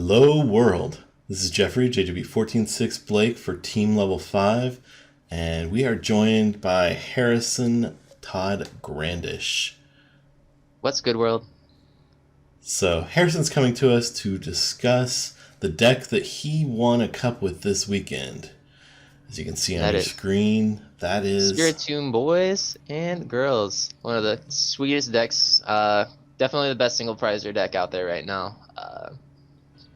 Hello world, this is Jeffrey, JGB 14.6 Blake for Team Level 5, and we are joined by Harrison Todd Grandish. What's good, world? So Harrison's coming to us to discuss the deck that he won a cup with this weekend. As you can see on your screen, that is Spiritomb boys and girls. One of the sweetest decks. Definitely the best single prizer deck out there right now.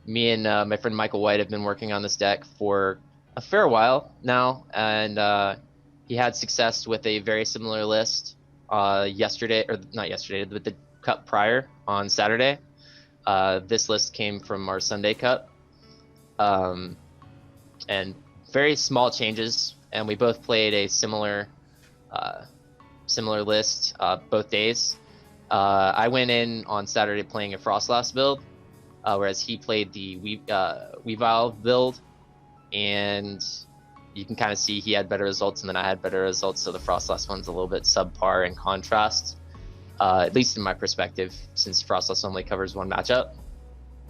Me and my friend Michael White have been working on this deck for a fair while now, and he had success with a very similar list yesterday, or not yesterday, but the cup prior on Saturday. This list came from our Sunday cup, and very small changes, and we both played a similar list both days. I went in on Saturday playing a Frostlass build, whereas he played the Weavile build, and you can kind of see he had better results and then I had better results, so the Frostlass one's a little bit subpar in contrast, at least in my perspective, since Frostlass only covers one matchup.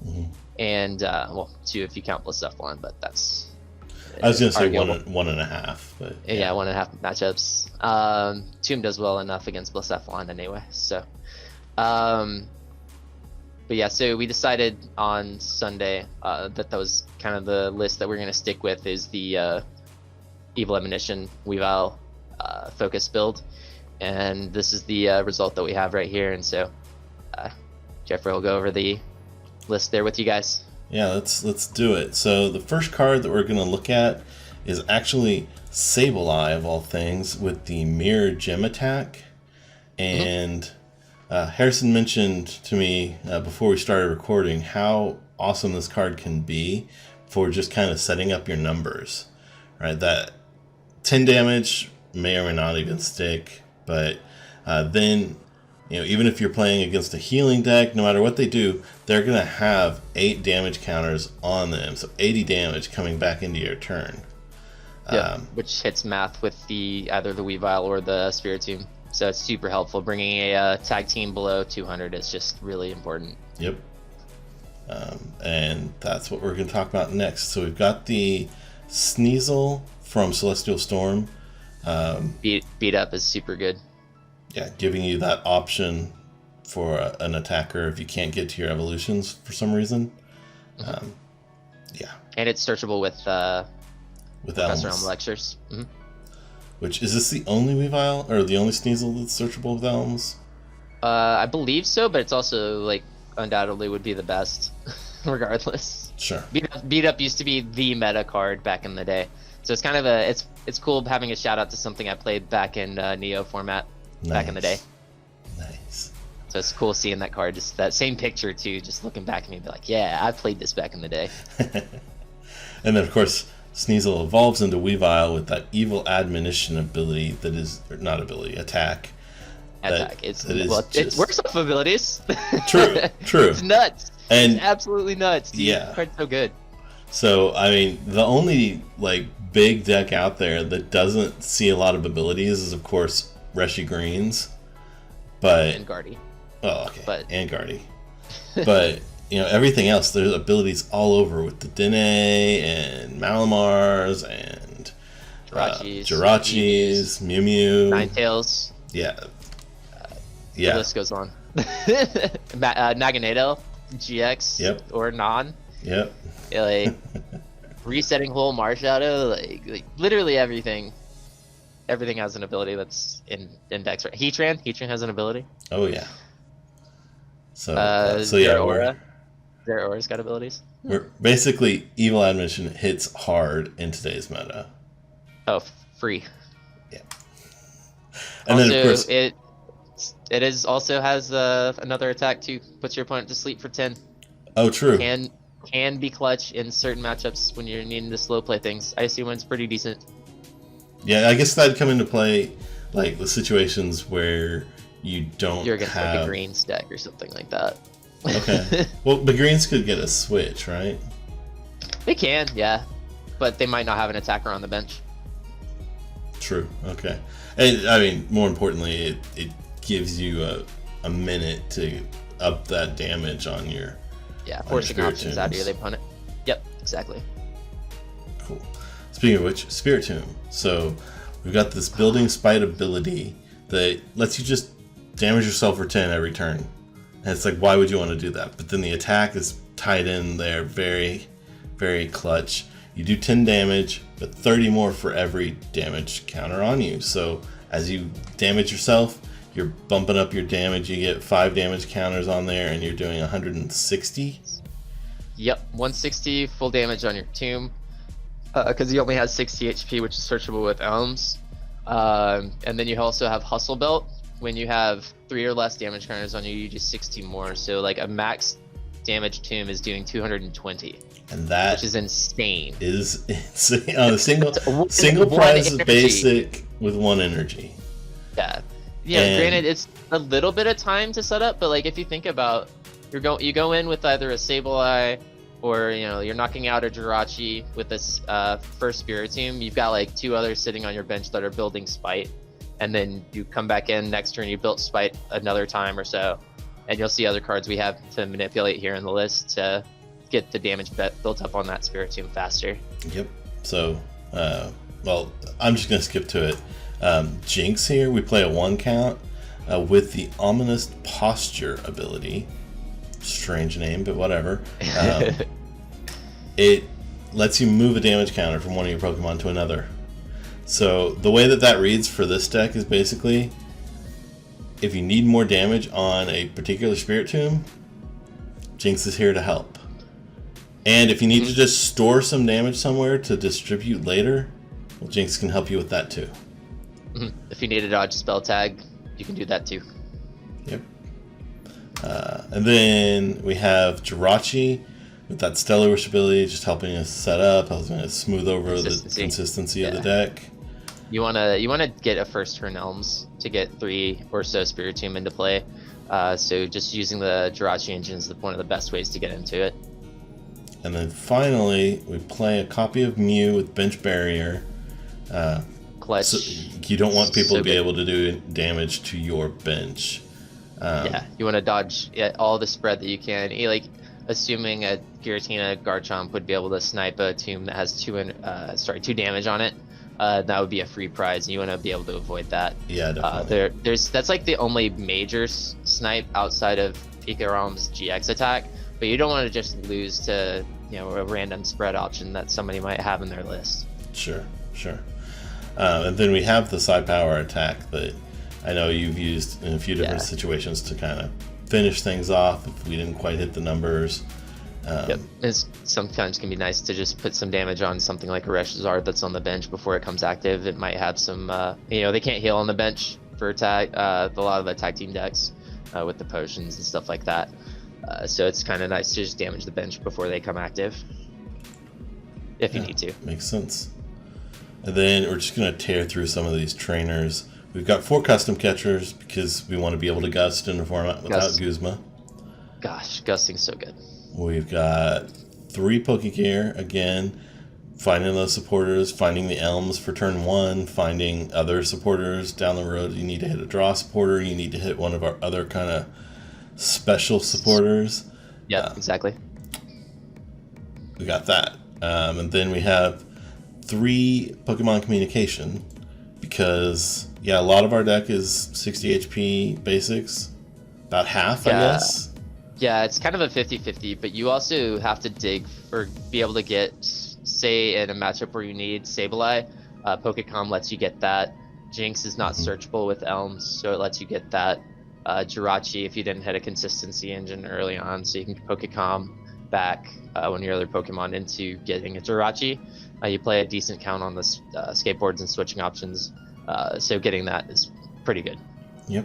Mm-hmm. And well, two if you count Blisseyflon, but that's... I was going to say one and a half. But yeah, 1.5 matchups. Tomb does well enough against Blisseyflon anyway, so... But yeah, so we decided on Sunday that was kind of the list that we're going to stick with, is the Evil Admonition Weavile focus build. And this is the result that we have right here. And so Jeffrey will go over the list there with you guys. Yeah, let's do it. So the first card that we're going to look at is actually Sableye, of all things, with the Mirror Gem attack. And... Harrison mentioned to me before we started recording how awesome this card can be for just kind of setting up your numbers, right? That 10 damage may or may not even stick, but then, you know, even if you're playing against a healing deck, no matter what they do, they're going to have 8 damage counters on them, so 80 damage coming back into your turn. Yeah, which hits math with either the Weavile or the Spiritomb. So it's super helpful. Bringing a tag team below 200 is just really important. Yep. And that's what we're going to talk about next. So we've got the Sneasel from Celestial Storm. Beat up is super good. Yeah, giving you that option for an attacker if you can't get to your evolutions for some reason. Mm-hmm. Yeah. And it's searchable with Professor Elms. Elm Lectures. Mm-hmm. Which, is this the only Weavile, or the only Sneasel that's searchable with Elms? I believe so, but it's also, like, undoubtedly would be the best, regardless. Sure. Beat up used to be the meta card back in the day. So it's kind of it's cool having a shout out to something I played back in Neo format back in the day. Nice. So it's cool seeing that card, just that same picture too, just looking back at me and be like, yeah, I played this back in the day. And then, of course, Sneasel evolves into Weavile with that Evil Admonition ability that is, or not ability, attack. It works off abilities. True. It's nuts. And it's absolutely nuts. Dude. Yeah. The card's so good. So, I mean, the only, like, big deck out there that doesn't see a lot of abilities is, of course, Reshi Greens. And Guardy. Oh, okay. And Guardy. But... you know, everything else, there's abilities all over with the Dene and Malamars and Jirachis, Mew Mew. Ninetales. Yeah. The list goes on. Naganado, GX, yep. Or Non. Yep. Yeah, like, resetting whole Marshadow, like literally everything. Everything has an ability that's in decks. Right? Heatran has an ability. Oh, yeah. So yeah, Aura. Their Aura's got abilities. We're basically, Evil Admonition hits hard in today's meta. Oh, free. Yeah. And also, then, of course, it also has another attack too. Puts your opponent to sleep for 10. Oh, true. Can be clutch in certain matchups when you're needing to slow play things. I assume it's pretty decent. Yeah, I guess that'd come into play, like the situations where you don't You're against have like a green stack or something like that. Okay. Well, the greens could get a switch, right? They can, yeah. But they might not have an attacker on the bench. True. Okay. And I mean, more importantly, it gives you a minute to up that damage on your Yeah, your forcing options out of Spiritombs. your opponent. Yep, exactly. Cool. Speaking of which, Spiritomb. So we've got this building spite ability that lets you just damage yourself for 10 every turn. And it's like, why would you want to do that? But then the attack is tied in there, very, very clutch. You do 10 damage, but 30 more for every damage counter on you. So as you damage yourself, you're bumping up your damage. You get 5 damage counters on there, and you're doing 160. Yep, 160 full damage on your tomb. Because he only has 60 HP, which is searchable with Elms. And then you also have Hustle Belt. When you have 3 or less damage counters on you, you do 60 more. So like a max damage tomb is doing 220. And that which is insane. Is insane. On a single one prize energy. basic with 1 energy. Yeah. Yeah, And granted it's a little bit of time to set up, but like if you think about you go in with either a Sableye or you're knocking out a Jirachi with this first Spiritomb, you've got like 2 others sitting on your bench that are building Spite, and then you come back in next turn, you built Spite another time or so, and you'll see other cards we have to manipulate here in the list to get the damage built up on that Spiritomb faster. Yep. So, well, I'm just gonna skip to it. Jynx here, we play a 1 count with the Ominous Posture ability. Strange name, but whatever. It lets you move a damage counter from one of your Pokemon to another. So the way that reads for this deck is basically, if you need more damage on a particular Spiritomb, Jynx is here to help. And if you need to just store some damage somewhere to distribute later, well, Jynx can help you with that too. If you need a dodge spell tag, you can do that too. Yep. And then we have Jirachi with that Stellar Wish ability, just helping us set up, helping us smooth over the consistency of the deck. You wanna get a first turn Elms to get 3 or so Spiritomb into play. So just using the Jirachi engine is one of the best ways to get into it. And then finally, we play a copy of Mew with Bench Barrier. Clutch. So you don't want people So to be good. able to do damage to your bench. Yeah, you want to dodge all the spread that you can. Like, assuming a Giratina Garchomp would be able to snipe a tomb that has 2 damage on it, that would be a free prize, and you want to be able to avoid that. Yeah, definitely. That's like the only major snipe outside of Pikaram's GX attack, but you don't want to just lose to a random spread option that somebody might have in their list. Sure. And then we have the Psi Power attack that I know you've used in a few different situations to kind of finish things off if we didn't quite hit the numbers. Yep. It sometimes can be nice to just put some damage on something like a Reshazard that's on the bench before it comes active. It might have some, they can't heal on the bench for attack. A lot of the tag team decks with the potions and stuff like that. So it's kind of nice to just damage the bench before they come active, if you need to. Makes sense. And then we're just going to tear through some of these trainers. We've got 4 custom catchers because we want to be able to gust in a format without Guzma. Gosh, gusting's so good. We've got 3 Pokégear, again, finding those supporters, finding the Elms for turn 1, finding other supporters down the road. You need to hit a draw supporter, you need to hit one of our other kind of special supporters. Yeah, exactly. We got that. And then we have 3 Pokemon Communication, because, a lot of our deck is 60 HP basics. About half, I guess. Yeah, it's kind of a 50-50, but you also have to dig or be able to get, say, in a matchup where you need Sableye, Pokécom lets you get that. Jynx is not searchable with Elms, so it lets you get that. Jirachi, if you didn't hit a consistency engine early on, so you can Pokécom back one of your other Pokemon into getting a Jirachi. You play a decent count on the skateboards and switching options, so getting that is pretty good. Yep.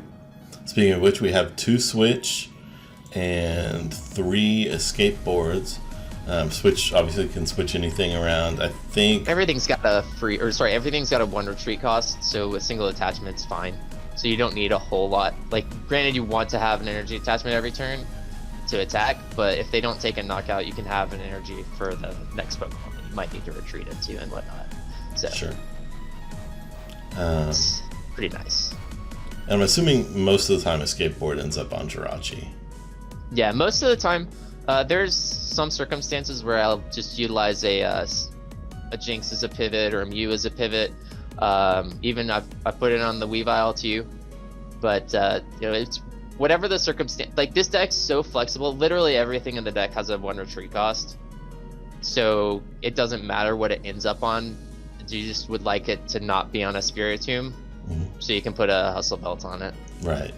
Speaking of which, we have 2 Switch and 3 Escape Boards. Switch obviously can switch anything around. I think everything's got a everything's got a 1 retreat cost, so a single attachment's fine. So you don't need a whole lot. Like, granted, you want to have an energy attachment every turn to attack, but if they don't take a knockout, you can have an energy for the next Pokemon that you might need to retreat into and whatnot. So sure. It's pretty nice. And I'm assuming most of the time Escape Board ends up on Jirachi. Yeah, most of the time, There's some circumstances where I'll just utilize a Jynx as a pivot or a Mew as a pivot. Even I put it on the Weavile TEU, but it's whatever the circumstance. Like, this deck's so flexible. Literally everything in the deck has a 1 retreat cost, so it doesn't matter what it ends up on. You just would like it to not be on a Spiritomb, so you can put a Hustle Belt on it. Right.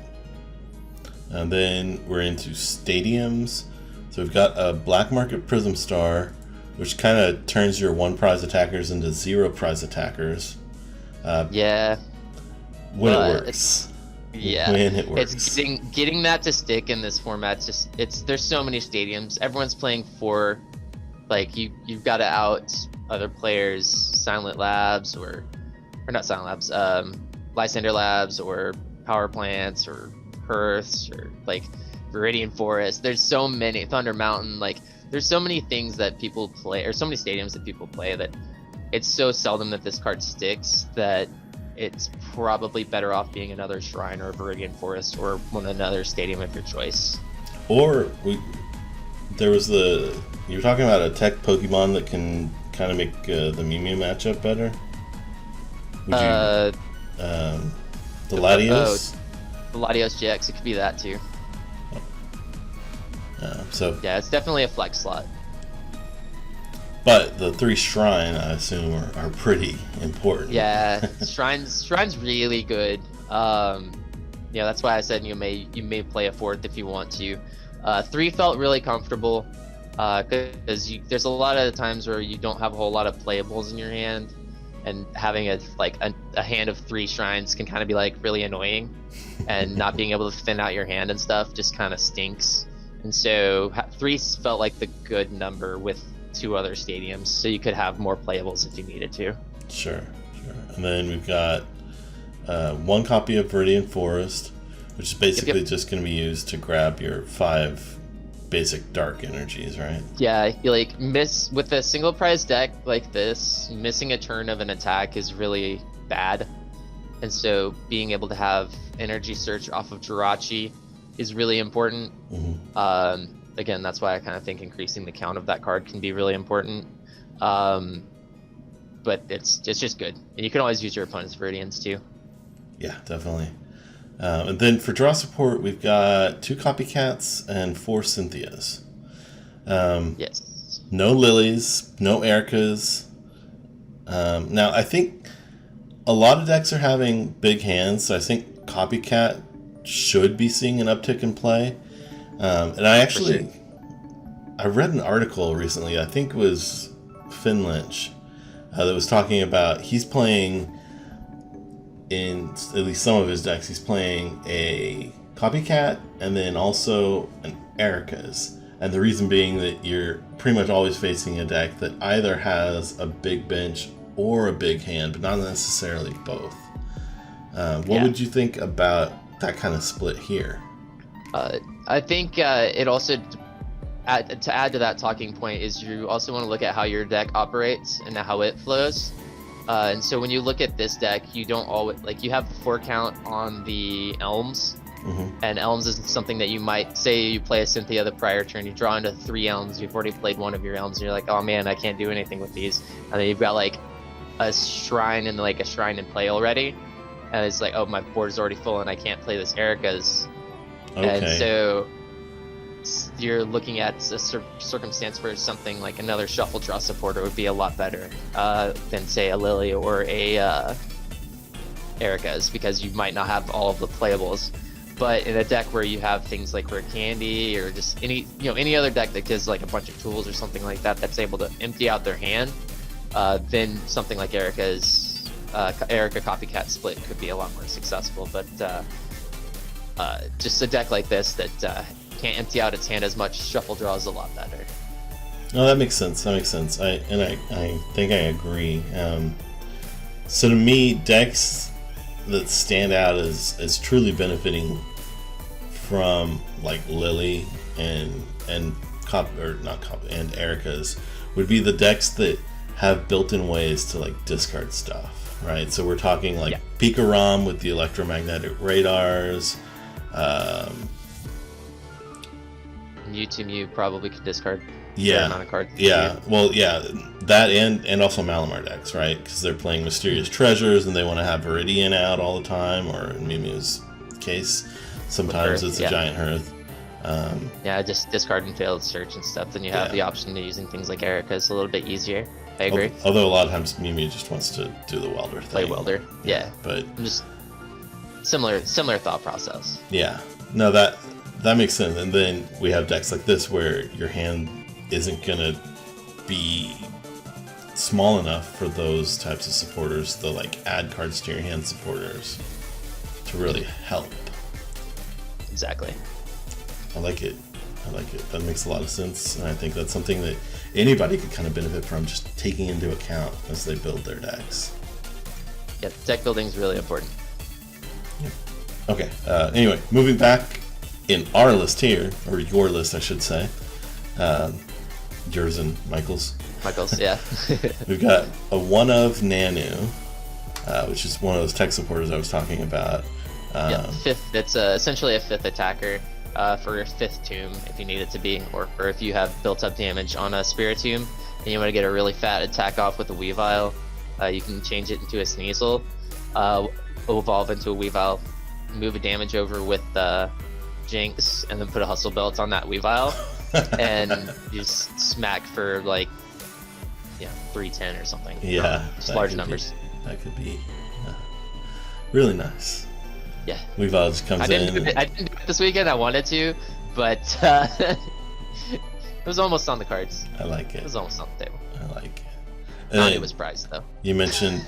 And then we're into stadiums. So we've got a Black Market Prism Star, which kind of turns your 1 prize attackers into 0 prize attackers. Yeah. When it works. Yeah. When it works. It's getting that to stick in this format. There's so many stadiums. Everyone's playing for, like, you've got to out other players, Silent Labs or not Silent Labs, Lysander Labs or Power Plants or Hearths or like Viridian Forest. There's so many, Thunder Mountain, like there's so many things that people play, or so many stadiums that people play, that it's so seldom that this card sticks that it's probably better off being another Shrine or Viridian Forest or another stadium of your choice. Or there was you were talking about a tech Pokemon that can kind of make the Mew Mew matchup better. The Latios? The Latios GX, it could be that too. Yeah, it's definitely a flex slot. But the 3 Shrine, I assume, are pretty important. Yeah, Shrine's really good. That's why I said you may play a 4th if you want to. 3 felt really comfortable, because there's a lot of times where you don't have a whole lot of playables in your hand, and having a hand of 3 Shrines can kind of be like really annoying, and not being able to thin out your hand and stuff just kind of stinks. And so 3 felt like the good number with 2 other stadiums, so you could have more playables if you needed to. Sure. And then we've got 1 copy of Viridian Forest, which is basically just going to be used to grab your 5 basic dark energies, right? Yeah, you miss with a single prize deck like this, missing a turn of an attack is really bad. And so being able to have energy search off of Jirachi is really important. Again, that's why I kind of think increasing the count of that card can be really important. But it's just good. And you can always use your opponent's Viridians too. Yeah, definitely. And then for draw support, we've got 2 Copycats and 4 Cynthias. Yes. No Lilies, no Ericas. Now, I think a lot of decks are having big hands, so I think Copycat should be seeing an uptick in play. And I read an article recently, I think it was Finn Lynch, that was talking about he's playing, in at least some of his decks, he's playing a Copycat and then also an Erika's. And the reason being that you're pretty much always facing a deck that either has a big bench or a big hand, but not necessarily both. What would you think about that kind of split here? I think it also, to add to that talking point, is you also want to look at how your deck operates and how it flows. And so when you look at this deck, you don't always, you have the 4 count on the Elms, and Elms is something that you might, say you play a Cynthia the prior turn, you draw into 3 Elms, you've already played one of your Elms, and you're like, oh man, I can't do anything with these. And then you've got a Shrine and a Shrine in play already, and it's like, oh, my board is already full and I can't play this Erika's. Okay. And so you're looking at a circumstance where something like another shuffle draw supporter would be a lot better than, say, a Lily or a Erika's, because you might not have all of the playables. But in a deck where you have things like Rare Candy or just any other deck that gives a bunch of tools or something like that that's able to empty out their hand, then something like Erika's Erika Copycat split could be a lot more successful. But just a deck like this that can't empty out its hand as much, shuffle draw is a lot better. No, that makes sense. I think I agree. So to me, decks that stand out as truly benefiting from Lily and Erika's would be the decks that have built-in ways to discard stuff, right? So we're talking Pikarom with the electromagnetic radars. Mew TEU probably could discard a fair Yeah, amount of cards. yeah. Well, yeah, that and also Malamar decks, right? Because they're playing Mysterious Treasures and they want to have Viridian out all the time, or in Mew Mew's case, sometimes it's a Giant Hearth. Yeah, just discard and failed search and stuff. Then you have the option of using things like Erica. It's a little bit easier. I agree. Although a lot of times Mew Mew just wants to do the welder thing. Play welder. Yeah. But just similar thought process. Yeah. No, that makes sense. And then we have decks like this where your hand isn't gonna be small enough for those types of supporters, the like add cards to your hand supporters, to really help. Exactly. I like it. That makes a lot of sense, and I think that's something that anybody could kind of benefit from, just taking into account as they build their decks. Yeah, deck building is really important. Yeah. Okay. Anyway, moving back in our list here, or your list, I should say. Yours and Michael's. Michael's, yeah. We've got a one of Nanu, which is one of those tech supporters I was talking about. Fifth. It's essentially a fifth attacker for your fifth tomb if you need it to be, or if you have built up damage on a Spiritomb and you want to get a really fat attack off with a Weavile, you can change it into a Sneasel, evolve into a Weavile, move a damage over with Jynx, and then put a Hustle Belt on that Weavile, and you just smack for like 310 or something. Yeah, just large numbers. That could be really nice. Yeah. Weavile just comes in. I didn't do it this weekend. I wanted to, but it was almost on the cards. I like it. It was almost on the table. I like it. And it was prized though. You mentioned,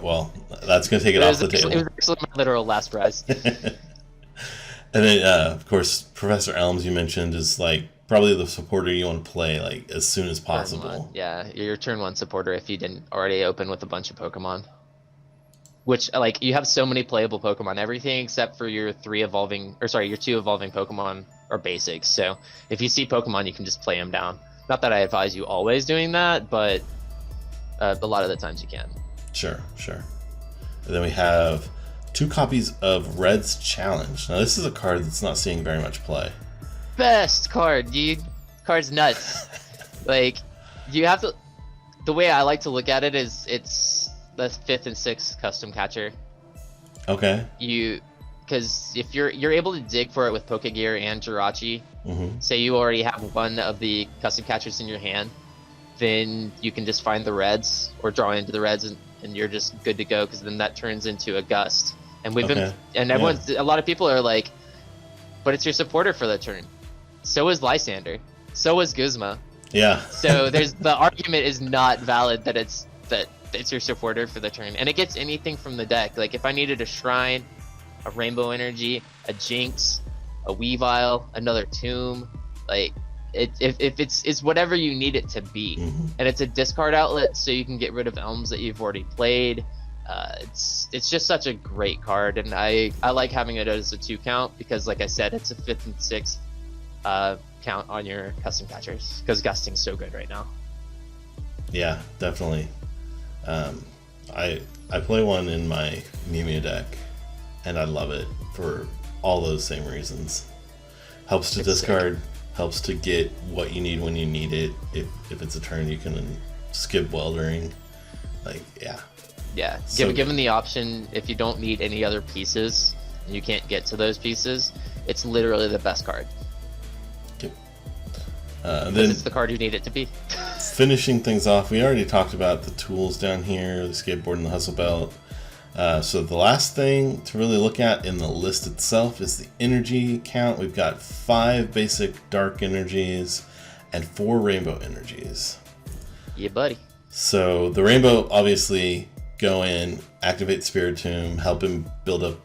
well, that's going to take it off the table. It was actually my literal last prize. And then, of course, Professor Elms, you mentioned, is like probably the supporter you want to play like as soon as possible. Yeah, your turn one supporter if you didn't already open with a bunch of Pokemon. Which, like, you have so many playable Pokemon. Everything except for your your two evolving Pokemon are basics. So if you see Pokemon, you can just play them down. Not that I advise you always doing that, but a lot of the times you can. Sure. And then we have 2 copies of Red's Challenge. Now, this is a card that's not seeing very much play. Best card, dude. Card's nuts. Like, you have to... The way I like to look at it is it's the 5th and 6th custom catcher. Okay. Because if you're able to dig for it with Pokégear and Jirachi, say you already have one of the custom catchers in your hand, then you can just find the reds or draw into the reds and you're just good to go, because then that turns into a gust. And we've been, and everyone's, a lot of people are like, but it's your supporter for the turn. So is Lysander. So is Guzma. Yeah. So the argument is not valid that it's your supporter for the turn, and it gets anything from the deck. Like if I needed a Shrine, a Rainbow Energy, a Jynx, a Weavile, another Tomb, like if it's whatever you need it to be, and it's a discard outlet, so you can get rid of Elms that you've already played. It's just such a great card, and I like having it as a 2 count because, like I said, it's a 5th and 6th count on your custom catchers because Gusting's so good right now. Yeah, definitely. I play one in my Mew Mew deck, and I love it for all those same reasons. Helps to discard, helps to get what you need when you need it. If it's a turn, you can skip weldering. Like, yeah. So given the option, if you don't need any other pieces, and you can't get to those pieces, it's literally the best card. Then it's the card you need it to be. Finishing things off, we already talked about the tools down here, the Escape Board and the Hustle Belt. So the last thing to really look at in the list itself is the energy count. We've got 5 basic dark energies and 4 rainbow energies. Yeah, buddy. So the rainbow, obviously, go in, activate Spiritomb, help him build up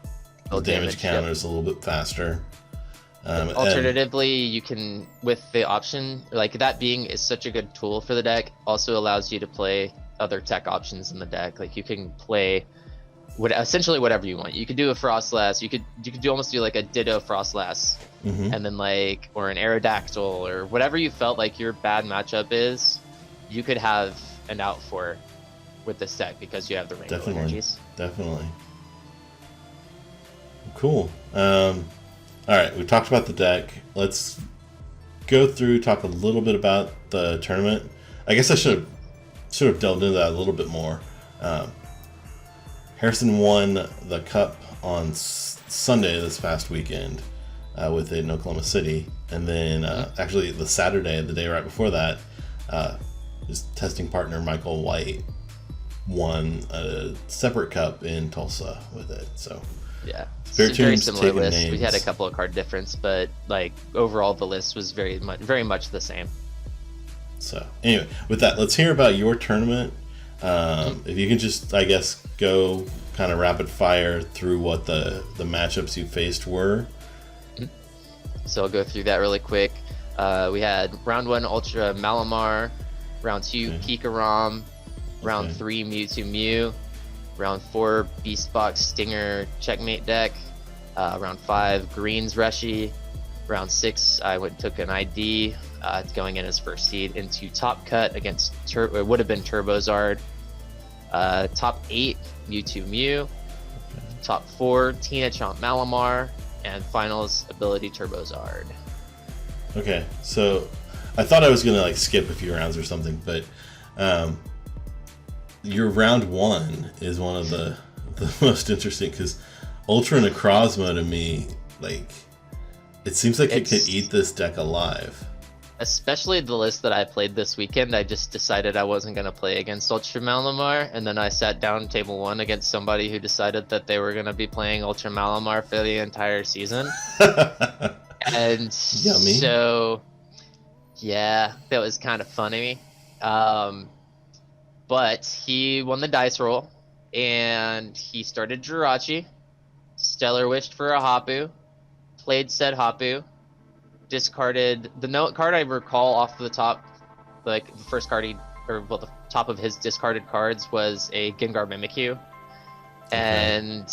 the damage counters a little bit faster. Alternatively, you can, with the option, like that being is such a good tool for the deck, also allows you to play other tech options in the deck. Like you can play essentially whatever you want. You could do a Frostlass, you could almost do like a Ditto Frostlass, and then like, or an Aerodactyl, or whatever you felt like your bad matchup is, you could have an out for with this deck because you have the rainbow energies. Definitely. Cool. All right, we talked about the deck. Let's go through, talk a little bit about the tournament. I guess I should have delved into that a little bit more. Harrison won the cup on Sunday this past weekend with it in Oklahoma City, and then actually the Saturday, the day right before that, his testing partner Michael White won a separate cup in Tulsa with it. So yeah, Spiritomb's very similar list. names. We had a couple of card difference, but like overall the list was very much the same. So anyway, with that, let's hear about your tournament. If you can just, I guess, go kind of rapid fire through what the matchups you faced were. So I'll go through that really quick. We had round 1 Ultra Malamar, round 2 Pikarom, round 3 Mewtwo Mew, round 4 Beast Box Stinger Checkmate deck, round 5 Greens Reshi, round 6 I took an ID going in as first seed into Top Cut against it would have been Turbozard. Top 8 Mewtwo Mew, top 4 Tina Chomp Malamar, and finals ability Turbozard. Okay, so I thought I was gonna like skip a few rounds or something, but your round 1 is one of the most interesting, because Ultra Necrozma to me, like, it seems like it could eat this deck alive. Especially the list that I played this weekend, I just decided I wasn't going to play against Ultra Malamar, and then I sat down table 1 against somebody who decided that they were going to be playing Ultra Malamar for the entire season. And Yummy. So, yeah, that was kind of funny. But he won the dice roll, and he started Jirachi, Stellar Wished for a Hapu, played said Hapu, discarded the note card I recall off the top, like the first card the top of his discarded cards was a Gengar Mimikyu, and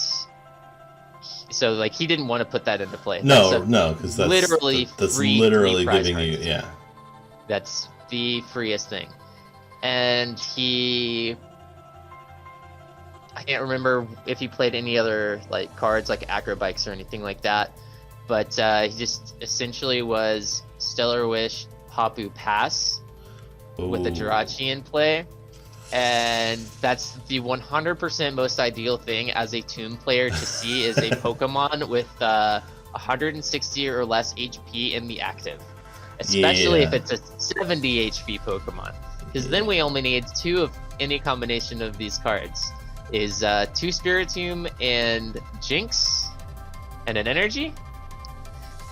so like he didn't want to put that into play. No, because that's literally literally giving cards. you That's the freest thing, and I can't remember if he played any other like cards like Acrobikes or anything like that. But he just essentially was Stellar Wish, Hapu Pass with the Jirachi in play. And that's the 100% most ideal thing as a Tomb player to see is a Pokemon with 160 or less HP in the active. Especially if it's a 70 HP Pokemon. Because then we only need 2 of any combination of these cards. Is 2 Spiritomb and Jynx and an Energy?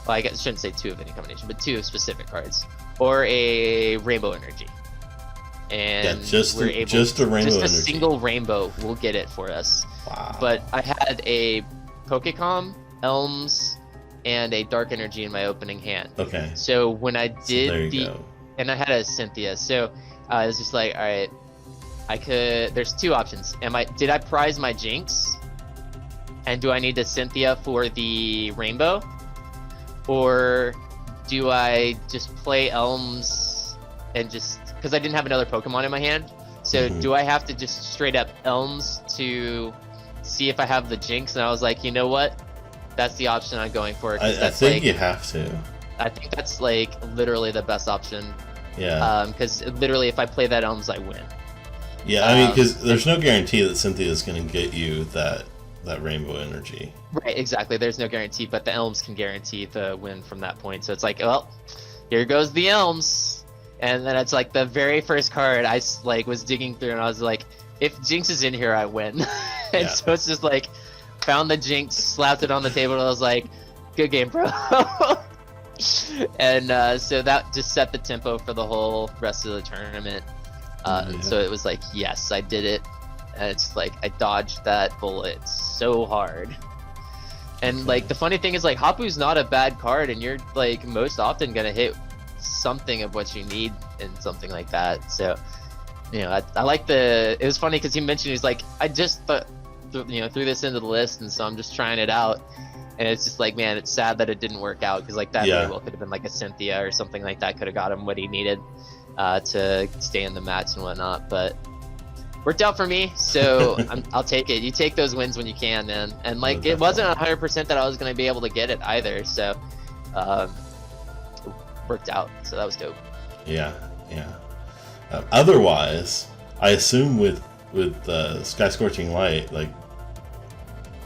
Well, I shouldn't say 2 of any combination, but 2 specific cards, or a Rainbow Energy, and just a Rainbow Energy. A single Rainbow will get it for us. Wow. But I had a Pokécom, Elms, and a Dark Energy in my opening hand. Okay. So when I did and I had a Cynthia, so I was just like, all right, there's 2 options. Did I prize my Jynx, and do I need the Cynthia for the Rainbow? Or do I just play Elms and just, because I didn't have another Pokemon in my hand, so do I have to just straight up Elms to see if I have the Jynx? And I was like, you know what? That's the option I'm going for. I think you have to. I think that's like literally the best option. Yeah. Because literally if I play that Elms, I win. Yeah, I mean, because there's no guarantee that Cynthia is going to get you that Rainbow Energy. Right, exactly. There's no guarantee, but the Elms can guarantee the win from that point. So it's like, well, here goes the Elms, and then it's like the very first card I like was digging through, and I was like, if Jynx is in here, I win. And so it's just like, found the Jynx, slapped it on the table, and I was like, good game, bro. And so that just set the tempo for the whole rest of the tournament. So it was like, yes, I did it. And it's like, I dodged that bullet so hard. And like, the funny thing is like, Hapu's not a bad card, and you're like most often gonna hit something of what you need in something like that. So, you know, I like it was funny because he mentioned, he's like, I just threw this into the list, and so I'm just trying it out. And it's just like, man, it's sad that it didn't work out, because like that very well could have been like a Cynthia or something like that, could have got him what he needed to stay in the match and whatnot. But worked out for me, so I'll take it. You take those wins when you can, man. And like, it wasn't 100% that I was going to be able to get it either. So worked out. So that was dope. Yeah, yeah. Otherwise, I assume with Sky Scorching Light, like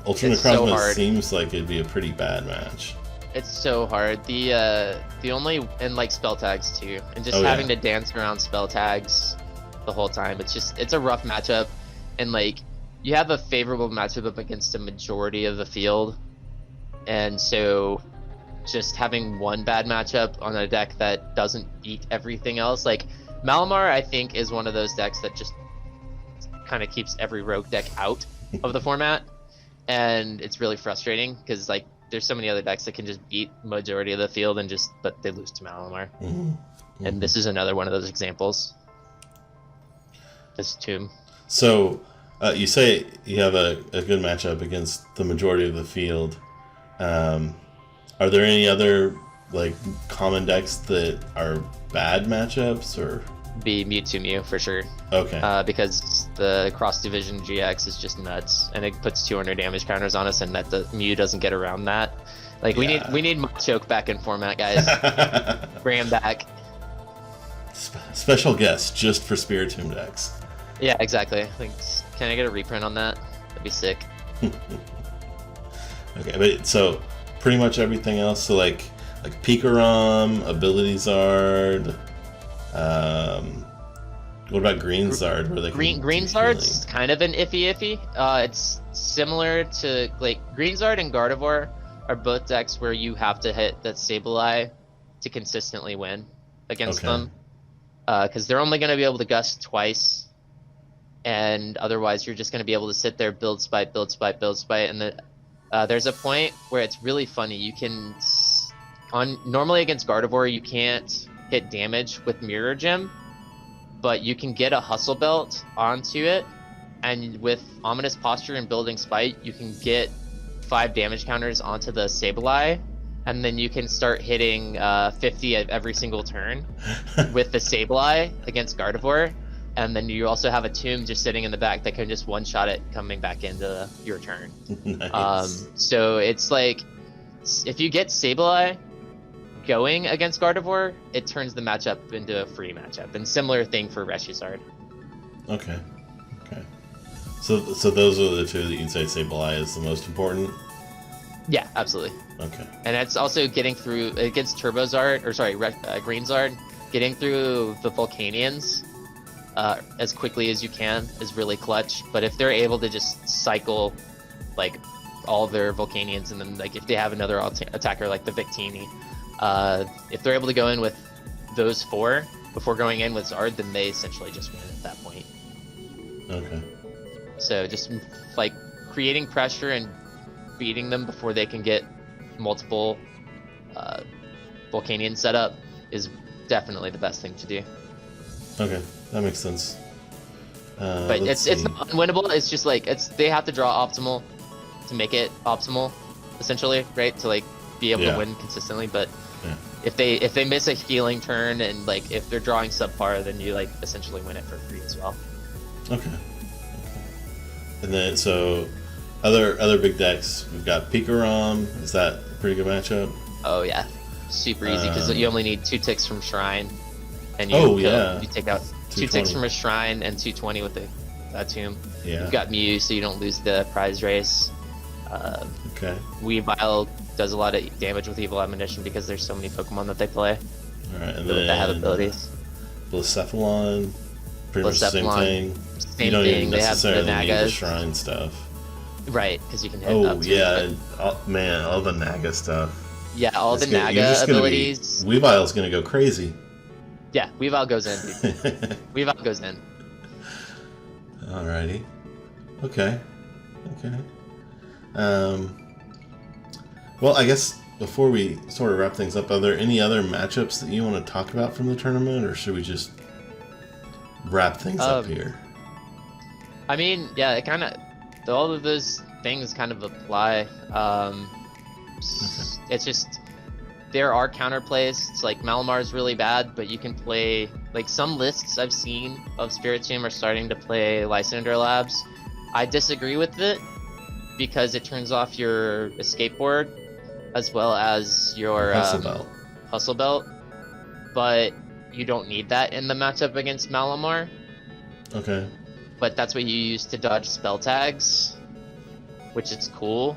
Ultra It's so Necrozma hard. seems like it'd be a pretty bad match. It's so hard. The only, and like spell tags too, and just Oh, having yeah. to dance around spell tags the whole time. It's a rough matchup, and like you have a favorable matchup up against a majority of the field, and so just having one bad matchup on a deck that doesn't beat everything else, like Malamar, I think is one of those decks that just kind of keeps every rogue deck out of the format, and it's really frustrating because like there's so many other decks that can just beat majority of the field and just, but they lose to Malamar. And this is another one of those examples. This Tomb. So you say you have a good matchup against the majority of the field. Are there any other like common decks that are bad matchups or? Be Mew Mew for sure. Okay. Because the cross division GX is just nuts, and it puts 200 damage counters on us, and that the Mew doesn't get around that. Like we need Choke back in format, guys. Bring him back. Special guest just for Spiritomb decks. Yeah, exactly. Like, can I get a reprint on that? That'd be sick. Okay, but so pretty much everything else. So like Pikarom, Ability Zard. What about Green Zard? Where they Green Zard's kind of an iffy. It's similar to like Green Zard and Gardevoir are both decks where you have to hit that Sableye to consistently win against them, because they're only going to be able to gust twice, and otherwise you're just going to be able to sit there, build spite, and there's a point where it's really funny. You can normally against Gardevoir you can't hit damage with Mirror Gem, but you can get a Hustle Belt onto it, and with Ominous Posture and Building Spite, you can get 5 damage counters onto the Sableye, and then you can start hitting 50 at every single turn with the Sableye against Gardevoir, and then you also have a Tomb just sitting in the back that can just one-shot it coming back into your turn. Nice. So it's like, if you get Sableye going against Gardevoir, it turns the matchup into a free matchup, and similar thing for Reshizard. Okay. So those are the two that you'd say Sableye is the most important? Yeah, absolutely. Okay. And it's also getting through against Turbozard, or sorry, Green Zard, getting through the Volcanions as quickly as you can is really clutch. But if they're able to just cycle like all their Volcanions, and then like if they have another attacker like the Victini, if they're able to go in with those 4 before going in with Zard, then they essentially just win at that point. Okay. So just like creating pressure and beating them before they can get multiple Volcanions set up is definitely the best thing to do. Okay, that makes sense. But it's not unwinnable. It's just like they have to draw optimal to make it optimal, essentially, right? To like be able to win consistently. But if they miss a healing turn, and like if they're drawing subpar, then you like essentially win it for free as well. Okay. And then so other big decks, we've got Pikarom. Is that a pretty good matchup? Oh yeah, super easy because you only need 2 ticks from Shrine, and you take out 2 ticks from a Shrine and 220 with the Tomb. Yeah. You've got Mew, so you don't lose the prize race. Okay. Weavile does a lot of damage with Evil Admonition because there's so many Pokemon that they play. All right, and that have abilities. Blacephalon, pretty much the same thing. Same you don't thing. even They have necessarily the need the Nagas. Shrine stuff. Right, because you can hit Oh up to yeah, it, and, man, all the Naga stuff. yeah, all the You're Naga just gonna abilities. Weavile's gonna go crazy. Yeah, Weavile goes in, dude. Weavile goes in. Alrighty. Okay. Well, I guess before we sort of wrap things up, are there any other matchups that you want to talk about from the tournament, or should we just wrap things up here? I mean, yeah, it kind of, all of those things kind of apply. It's just, there are counterplays. It's like Malamar is really bad, but you can play, like some lists I've seen of Spiritomb are starting to play Lysander Labs. I disagree with it because it turns off your Escape Board as well as your Hustle Belt. Hustle Belt. but you don't need that in the matchup against Malamar. Okay. But that's what you use to dodge spell tags, which is cool.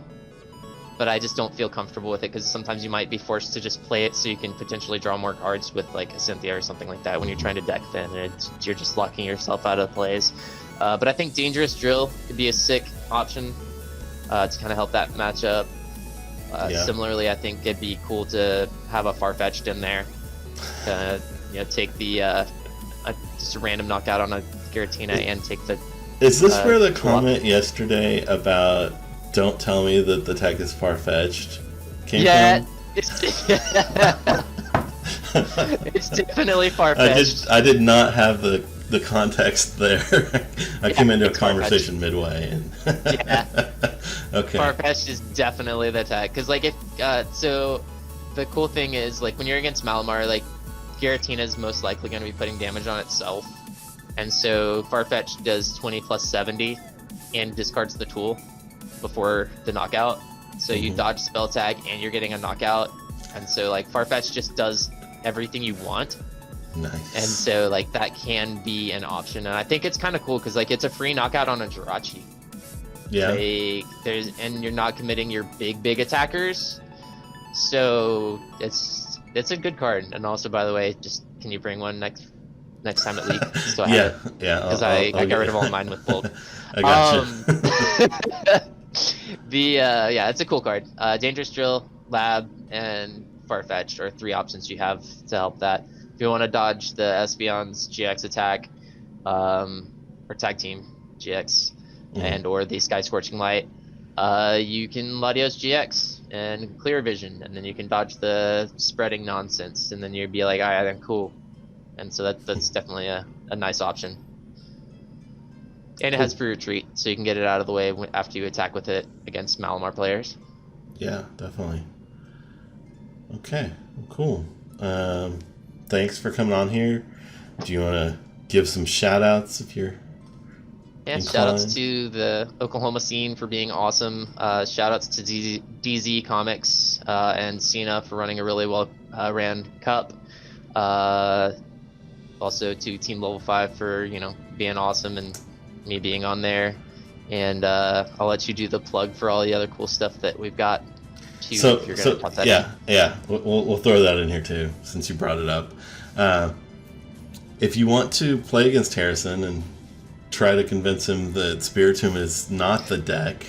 But I just don't feel comfortable with it because sometimes you might be forced to just play it so you can potentially draw more cards with like a Cynthia or something like that when you're trying to deck thin, and you're just locking yourself out of plays. But I think Dangerous Drill could be a sick option to kind of help that matchup. Similarly, I think it'd be cool to have a Farfetch'd in there. Take the just a random knockout on a Giratina and take the. Is this where the comment yesterday about "Don't tell me that the tech is far-fetched" came from? It's definitely far-fetched. I did not have the context there. I came into a conversation midway. And okay. Farfetch'd is definitely the tech, because like if so, the cool thing is like when you're against Malamar, like Giratina is most likely going to be putting damage on itself, and so Farfetch'd does 20 plus 70 and discards the tool before the knockout. So you dodge spell tag and you're getting a knockout, and so like Farfetch'd just does everything you want. Nice. And so like that can be an option, and I think it's kind of cool because like it's a free knockout on a Jirachi. Yeah. And you're not committing your big attackers, so it's a good card. And also, by the way, just can you bring one next time at league? So yeah, because I got rid of all mine with Bolt. I gotcha. It's a cool card. Dangerous Drill, Lab, and Farfetch'd are 3 options you have to help that. If you want to dodge the Espeon's GX attack, or tag team GX, and or the Sky Scorching Light, you can Latios GX and Clear Vision, and then you can dodge the spreading nonsense, and then you'd be like, alright, then cool. And so that's definitely a nice option. And it has free retreat, so you can get it out of the way after you attack with it against Malamar players. Yeah, definitely. Okay, cool. Thanks for coming on here. Do you want to give some shout-outs if you're inclined? Shout-outs to the Oklahoma scene for being awesome. Shout-outs to DZ Comics and Cena for running a really well-ran cup. Also to Team Level 5 for, being awesome and me being on there. And I'll let you do the plug for all the other cool stuff that we've got. If you're gonna pop that in. We'll throw that in here too, since you brought it up. If you want to play against Harrison and try to convince him that Spiritomb is not the deck,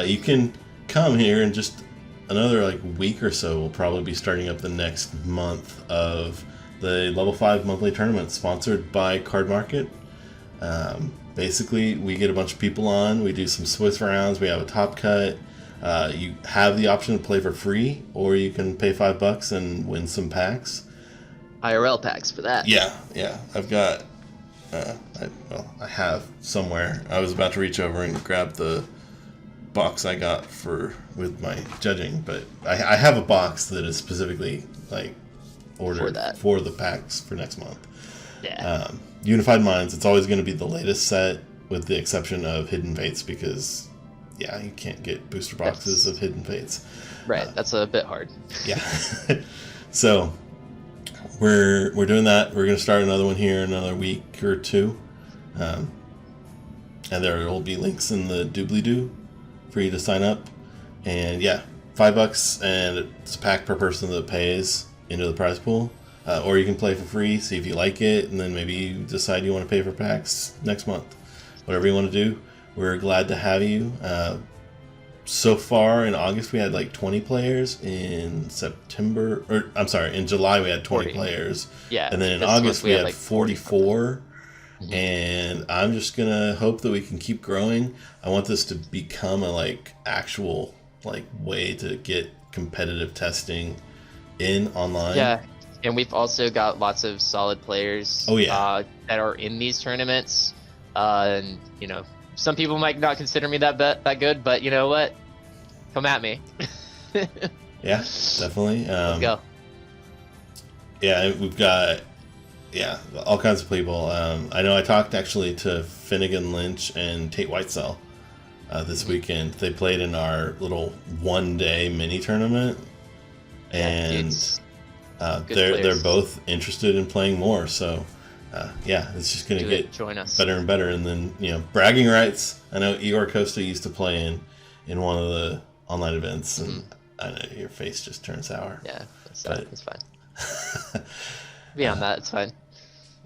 you can come here in just another week or so. We'll probably be starting up the next month of the Level 5 monthly tournament sponsored by Card Market. Basically, we get a bunch of people on, we do some Swiss rounds, we have a top cut. You have the option to play for free, or you can pay $5 and win some packs. IRL packs for that. Yeah. I've got, I have somewhere. I was about to reach over and grab the box I got with my judging, but I have a box that is specifically ordered for the packs for next month. Yeah. Unified Minds, it's always going to be the latest set, with the exception of Hidden Fates, because you can't get booster boxes of Hidden Fates. Right, that's a bit hard. Yeah. So we're doing that. We're going to start another one here in another week or two. And there will be links in the doobly-doo for you to sign up. And $5, and it's a pack per person that pays into the prize pool. Or you can play for free, see if you like it, and then maybe you decide you want to pay for packs next month. Whatever you want to do, we're glad to have you. So far in August we had 20 players. In July we had 20 players. Yeah. And then in August we had 44. And I'm just gonna hope that we can keep growing. I want this to become a actual way to get competitive testing in online. Yeah. And we've also got lots of solid players that are in these tournaments. And some people might not consider me that good, but you know what? Come at me. Yeah, definitely. Let's go. Yeah, we've got all kinds of people. I know I talked actually to Finnegan Lynch and Tate Whitesell this weekend. They played in our little one-day mini tournament, and Good they're players. both interested in playing more. So yeah, it's just going to get Join us. better and better. And then, you know, bragging rights. I know Igor Costa used to play in one of the online events, and I know your face just turned sour. Yeah, that's fine. Beyond that, it's fine.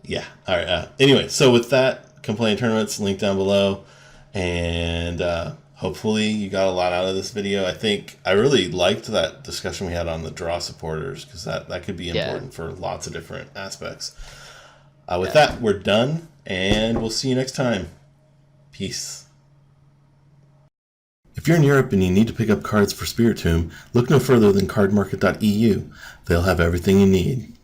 Yeah. All right. Anyway, so with that, come play in tournaments, link down below, and hopefully you got a lot out of this video. I think I really liked that discussion we had on the draw supporters, because that could be important for lots of different aspects. With that, we're done, and we'll see you next time. Peace. If you're in Europe and you need to pick up cards for Spiritomb, look no further than cardmarket.eu. They'll have everything you need.